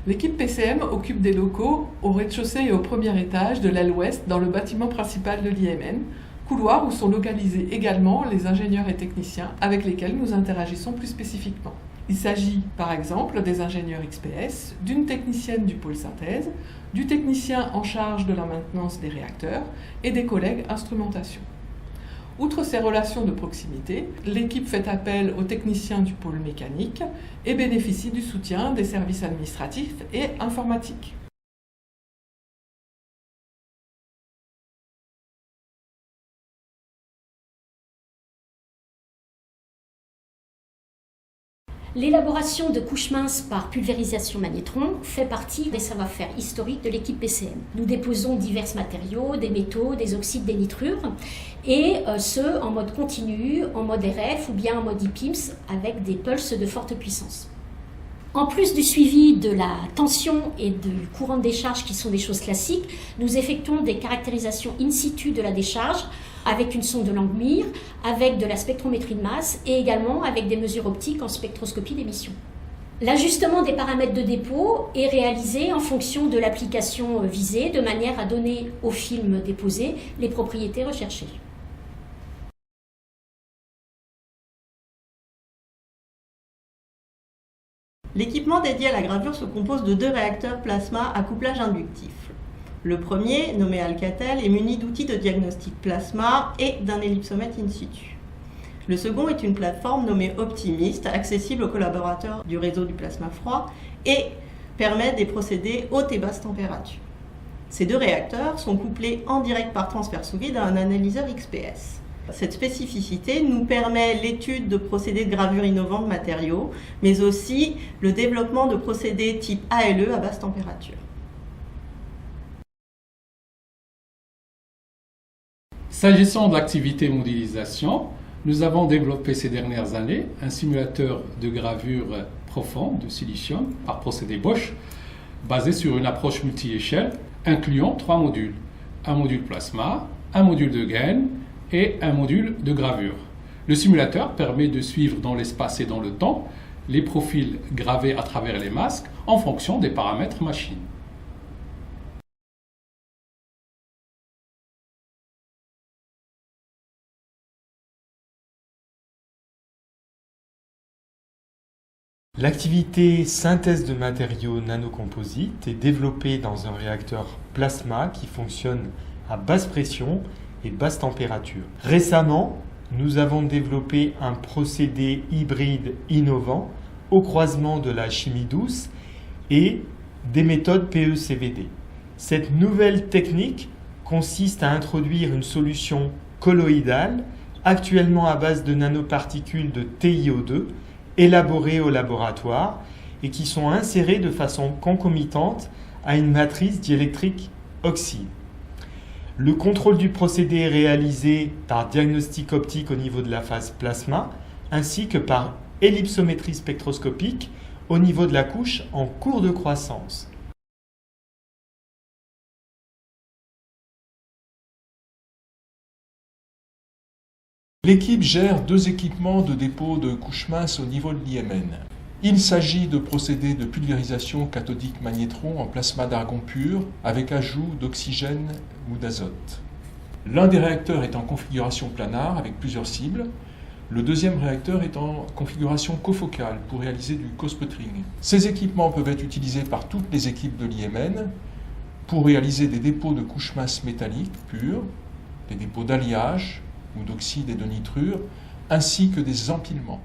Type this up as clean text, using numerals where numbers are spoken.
L'équipe PCM occupe des locaux au rez-de-chaussée et au premier étage de l'aile ouest dans le bâtiment principal de l'IMN, couloir où sont localisés également les ingénieurs et techniciens avec lesquels nous interagissons plus spécifiquement. Il s'agit par exemple des ingénieurs XPS, d'une technicienne du pôle synthèse, du technicien en charge de la maintenance des réacteurs et des collègues instrumentation. Outre ces relations de proximité, l'équipe fait appel aux techniciens du pôle mécanique et bénéficie du soutien des services administratifs et informatiques. L'élaboration de couches minces par pulvérisation magnétron fait partie des savoir-faire historiques de l'équipe PCM. Nous déposons divers matériaux, des métaux, des oxydes, des nitrures, et ce en mode continu, en mode RF ou bien en mode IPIMS avec des pulses de forte puissance. En plus du suivi de la tension et du courant de décharge qui sont des choses classiques, nous effectuons des caractérisations in situ de la décharge avec une sonde de Langmuir, avec de la spectrométrie de masse et également avec des mesures optiques en spectroscopie d'émission. L'ajustement des paramètres de dépôt est réalisé en fonction de l'application visée de manière à donner au film déposé les propriétés recherchées. L'équipement dédié à la gravure se compose de 2 réacteurs plasma à couplage inductif. Le premier, nommé Alcatel, est muni d'outils de diagnostic plasma et d'un ellipsomètre in situ. Le second est une plateforme nommée Optimist, accessible aux collaborateurs du réseau du plasma froid et permet des procédés haute et basse température. Ces 2 réacteurs sont couplés en direct par transfert sous vide à un analyseur XPS. Cette spécificité nous permet l'étude de procédés de gravure innovants de matériaux, mais aussi le développement de procédés type ALE à basse température. S'agissant de l'activité modélisation, nous avons développé ces dernières années un simulateur de gravure profonde de silicium par procédé Bosch, basé sur une approche multi-échelle, incluant 3 modules. Un module plasma, un module de gaine et un module de gravure. Le simulateur permet de suivre dans l'espace et dans le temps les profils gravés à travers les masques en fonction des paramètres machine. L'activité synthèse de matériaux nanocomposites est développée dans un réacteur plasma qui fonctionne à basse pression et basse température. Récemment, nous avons développé un procédé hybride innovant au croisement de la chimie douce et des méthodes PECVD. Cette nouvelle technique consiste à introduire une solution colloïdale, actuellement à base de nanoparticules de TiO2, élaborées au laboratoire et qui sont insérées de façon concomitante à une matrice diélectrique oxyde. Le contrôle du procédé est réalisé par diagnostic optique au niveau de la phase plasma ainsi que par ellipsométrie spectroscopique au niveau de la couche en cours de croissance. L'équipe gère 2 équipements de dépôt de couches minces au niveau de l'IMN. Il s'agit de procédés de pulvérisation cathodique magnétron en plasma d'argon pur avec ajout d'oxygène ou d'azote. L'un des réacteurs est en configuration planar avec plusieurs cibles. Le deuxième réacteur est en configuration cofocale pour réaliser du co-sputtering. Ces équipements peuvent être utilisés par toutes les équipes de l'IMN pour réaliser des dépôts de couches minces métalliques pures, des dépôts d'alliage ou d'oxyde et de nitrure, ainsi que des empilements.